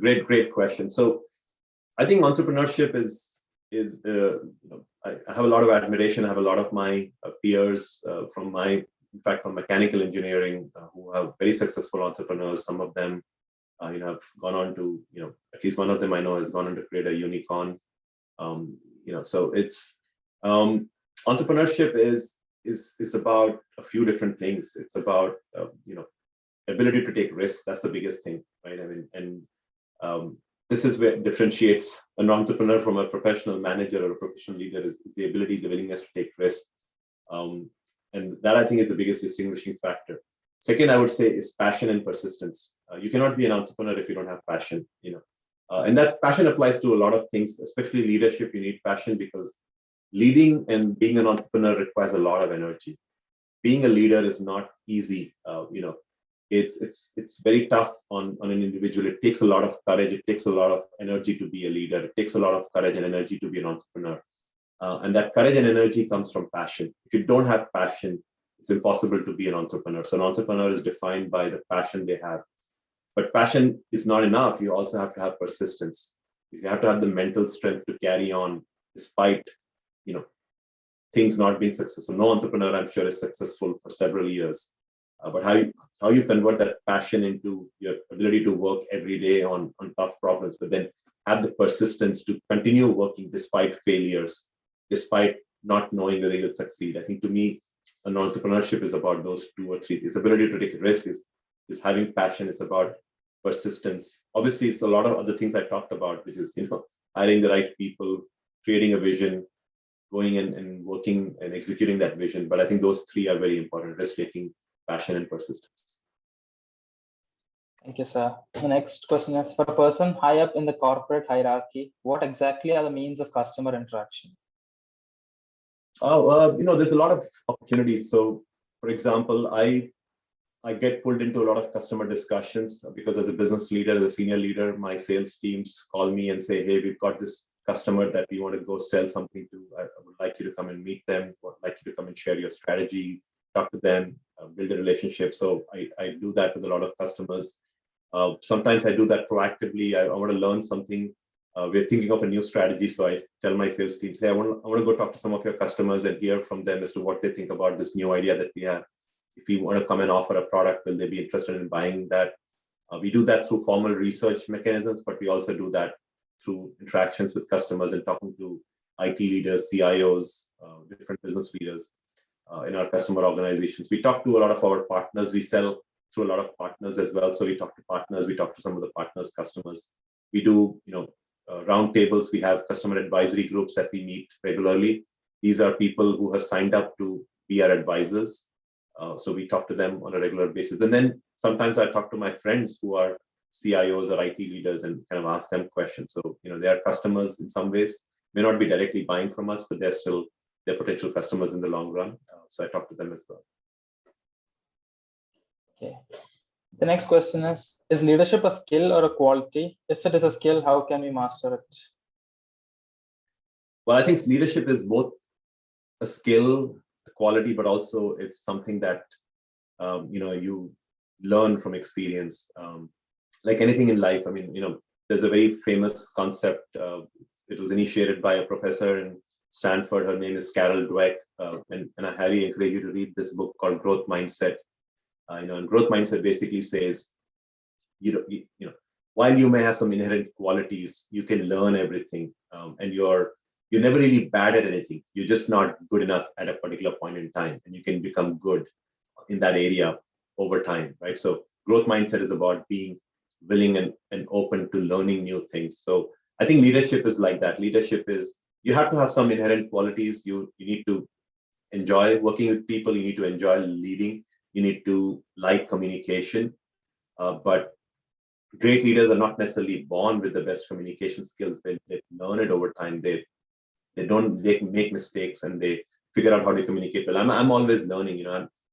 great question. So I think entrepreneurship is I have a lot of admiration. I have a lot of my peers from mechanical engineering who are very successful entrepreneurs. Some of them have gone on to, at least one of them I know has gone on to create a unicorn. So it's entrepreneurship is about a few different things. It's about ability to take risks. That's the biggest thing, right? I mean, and this is where it differentiates an entrepreneur from a professional manager or a professional leader is the ability, the willingness to take risks. And that I think is the biggest distinguishing factor. Second, I would say is passion and persistence. You cannot be an entrepreneur if you don't have passion, and that passion applies to a lot of things, especially leadership. You need passion because leading and being an entrepreneur requires a lot of energy. Being a leader is not easy. It's very tough on an individual. It takes a lot of courage. It takes a lot of energy to be a leader. It takes a lot of courage and energy to be an entrepreneur. And that courage and energy comes from passion. If you don't have passion, it's impossible to be an entrepreneur. So an entrepreneur is defined by the passion they have. But passion is not enough. You also have to have persistence. You have to have the mental strength to carry on despite, things not being successful. No entrepreneur, I'm sure, is successful for several years. But how you convert that passion into your ability to work every day on tough problems, but then have the persistence to continue working despite failures, despite not knowing whether you'll succeed. I think to me, an entrepreneurship is about those two or three things. Ability to take a risk is having passion. It's about persistence. Obviously, it's a lot of other things I talked about, which is hiring the right people, creating a vision, going and working and executing that vision. But I think those three are very important: risk-taking, passion, and persistence. Thank you, sir. The next question is, for a person high up in the corporate hierarchy, what exactly are the means of customer interaction? There's a lot of opportunities. So, for example, I get pulled into a lot of customer discussions because as a business leader, as a senior leader, my sales teams call me and say, hey, we've got this customer that we want to go sell something to. I would like you to come and meet them. I would like you to come and share your strategy, talk to them, build a relationship. So I do that with a lot of customers. Sometimes I do that proactively. I want to learn something. We're thinking of a new strategy. So I tell my sales teams, hey, I want to go talk to some of your customers and hear from them as to what they think about this new idea that we have. If we want to come and offer a product, will they be interested in buying that? We do that through formal research mechanisms, but we also do that through interactions with customers and talking to IT leaders, CIOs, different business leaders in our customer organizations. We talk to a lot of our partners. We sell through a lot of partners as well. So we talk to partners. We talk to some of the partners' customers. We do, roundtables. We have customer advisory groups that we meet regularly. These are people who have signed up to be our advisors. So we talk to them on a regular basis. And then sometimes I talk to my friends who are CIOs or IT leaders and kind of ask them questions. So, they are customers in some ways, may not be directly buying from us, but they're potential customers in the long run. So I talk to them as well. Okay. The next question is leadership a skill or a quality? If it is a skill, how can we master it? Well, I think leadership is both a skill, a quality, but also it's something that, you learn from experience. Like anything in life, I mean, there's a very famous concept. It was initiated by a professor in Stanford. Her name is Carol Dweck. And I highly encourage you to read this book called Growth Mindset. And growth mindset basically says, while you may have some inherent qualities, you can learn everything, and you're never really bad at anything. You're just not good enough at a particular point in time, and you can become good in that area over time, right? So growth mindset is about being willing and open to learning new things. So I think leadership is like that. Leadership is you have to have some inherent qualities. You need to enjoy working with people. You need to enjoy leading. You need to like communication. But great leaders are not necessarily born with the best communication skills. They learn it over time. They make mistakes and they figure out how to communicate well. I'm always learning.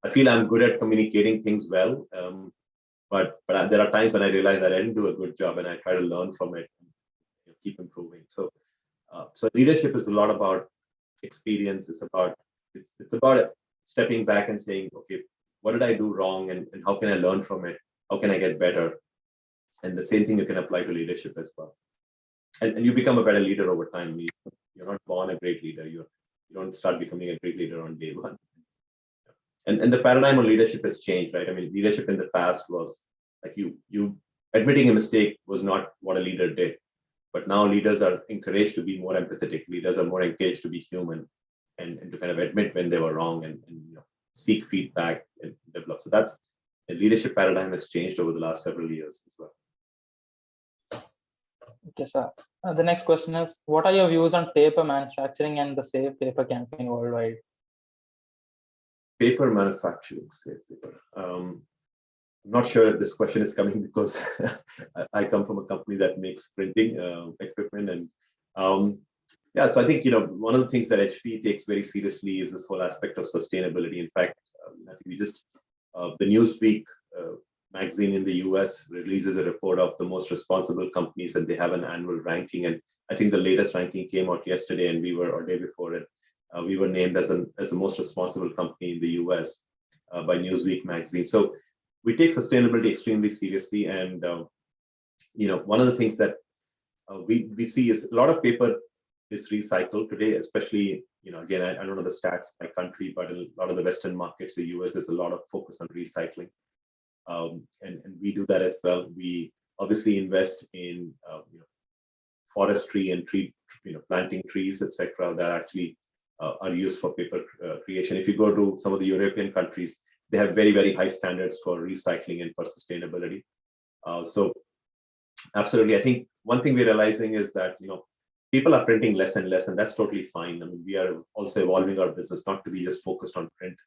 I feel I'm good at communicating things well. But there are times when I realize that I didn't do a good job, and I try to learn from it and keep improving. So leadership is a lot about experience. It's about stepping back and saying, okay, what did I do wrong, and how can I learn from it? How can I get better? And the same thing you can apply to leadership as well. And you become a better leader over time. You're not born a great leader. You don't start becoming a great leader on day one. And the paradigm of leadership has changed, right? I mean, leadership in the past was like you admitting a mistake was not what a leader did. But now leaders are encouraged to be more empathetic. Leaders are more engaged to be human and to kind of admit when they were wrong and seek feedback and develop. So that's the leadership paradigm has changed over the last several years as well. Okay, sir. The next question is, what are your views on paper manufacturing and the Save Paper campaign worldwide? Paper manufacturing, Save Paper. I'm not sure if this question is coming because I come from a company that makes printing equipment, and yeah, so I think one of the things that HP takes very seriously is this whole aspect of sustainability. In fact, I think we just the Newsweek magazine in the US releases a report of the most responsible companies, and they have an annual ranking. And I think the latest ranking came out yesterday, and or day before it, we were named as the most responsible company in the US by Newsweek magazine. So we take sustainability extremely seriously, and one of the things that we see is a lot of paper is recycled today, especially again, I don't know the stats by country, but in a lot of the Western markets, the US, there's a lot of focus on recycling. And we do that as well. We obviously invest in forestry and planting trees, etc., that actually are used for paper creation. If you go to some of the European countries, they have very, very high standards for recycling and for sustainability. So absolutely, I think one thing we're realizing is that people are printing less and less, and that's totally fine. I mean, we are also evolving our business not to be just focused on print,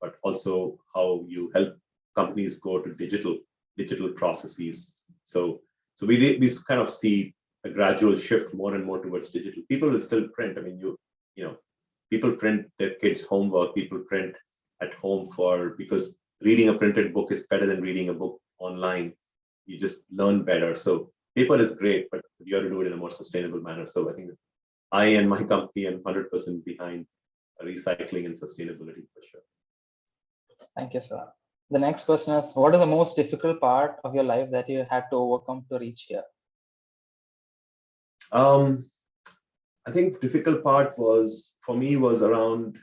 but also how you help companies go to digital processes. So we kind of see a gradual shift more and more towards digital. People will still print. I mean, people print their kids' homework. People print at home because reading a printed book is better than reading a book online. You just learn better. So paper is great, but you have to do it in a more sustainable manner. So I think I and my company are 100% behind recycling and sustainability for sure. Thank you, sir. The next question is, what is the most difficult part of your life that you had to overcome to reach here? I think difficult part for me was around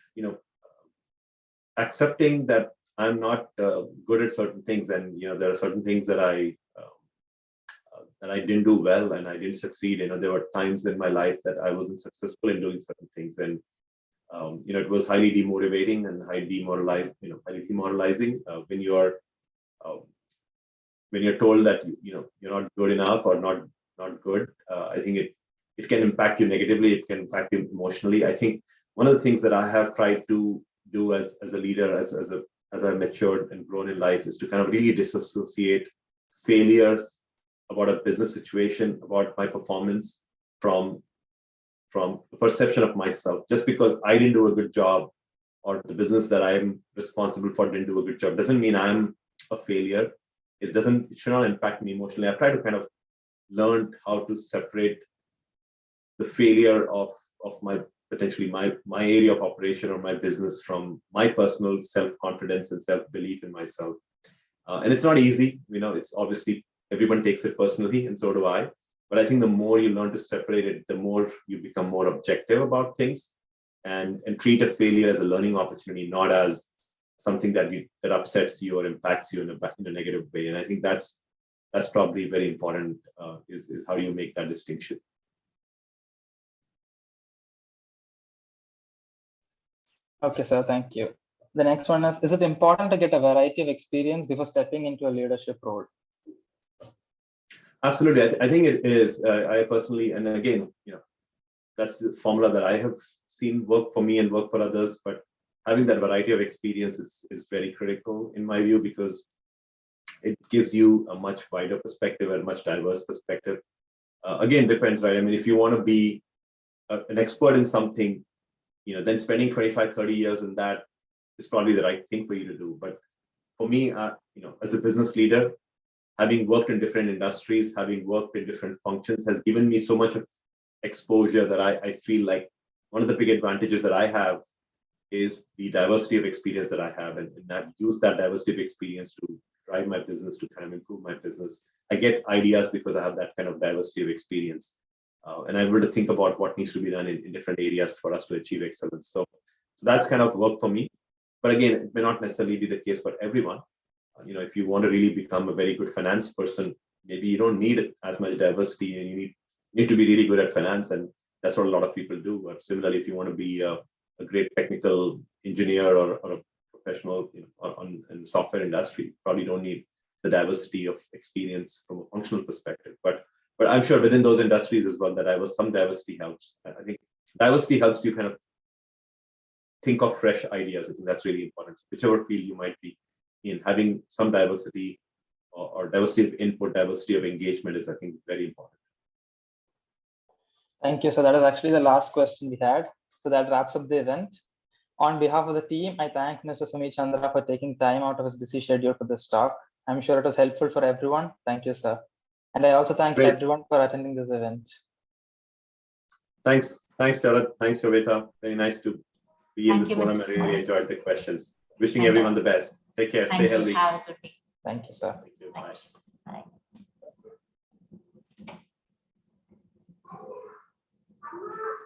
accepting that I'm not good at certain things, and there are certain things that I didn't do well and I didn't succeed. There were times in my life that I wasn't successful in doing certain things, and it was highly demotivating and highly demoralizing when you're told that you're not good enough or not good. I think it can impact you negatively. It can impact you emotionally. I think one of the things that I have tried to do as a leader, as I've matured and grown in life, is to kind of really disassociate failures about a business situation, about my performance, from a perception of myself. Just because I didn't do a good job or the business that I'm responsible for didn't do a good job doesn't mean I'm a failure. It should not impact me emotionally. I've tried to kind of learn how to separate the failure of my potentially my area of operation or my business from my personal self-confidence and self-belief in myself. And it's not easy. It's obviously everyone takes it personally, and so do I. But I think the more you learn to separate it, the more you become more objective about things, and treat a failure as a learning opportunity, not as something that upsets you or impacts you in a negative way. And I think that's probably very important, is how you make that distinction. Okay, sir, thank you. The next one is it important to get a variety of experience before stepping into a leadership role? Absolutely. I think it is. I personally, and again, that's the formula that I have seen work for me and work for others. But having that variety of experience is very critical in my view, because it gives you a much wider perspective and much diverse perspective. Again, depends, right? I mean, if you want to be an expert in something, then spending 25, 30 years in that is probably the right thing for you to do. But for me, as a business leader, having worked in different industries, having worked in different functions has given me so much of exposure that I feel like one of the big advantages that I have is the diversity of experience that I have, and I've used that diversity of experience to drive my business, to kind of improve my business. I get ideas because I have that kind of diversity of experience. And I'm able to think about what needs to be done in different areas for us to achieve excellence. So that's kind of work for me. But again, it may not necessarily be the case for everyone. If you want to really become a very good finance person, maybe you don't need as much diversity, and you need to be really good at finance, and that's what a lot of people do. But similarly, if you want to be a great technical engineer or a professional in the software industry, you probably don't need the diversity of experience from a functional perspective. But I'm sure within those industries as well, that some diversity helps. I think diversity helps you kind of think of fresh ideas. I think that's really important. So whichever field you might be in, having some diversity or diversity of input, diversity of engagement is, I think, very important. Thank you. So that is actually the last question we had. So that wraps up the event. On behalf of the team, I thank Mr. Sumeer Chandra for taking time out of his busy schedule for this talk. I'm sure it was helpful for everyone. Thank you, sir. And I also thank everyone for attending this event. Thanks, Sharad. Thanks, Shweta. Very nice to be in this forum. I really enjoyed the questions. Wishing everyone the best. Take care. Stay healthy. Have a good day. Thank you, sir. Thank you. Bye. Bye.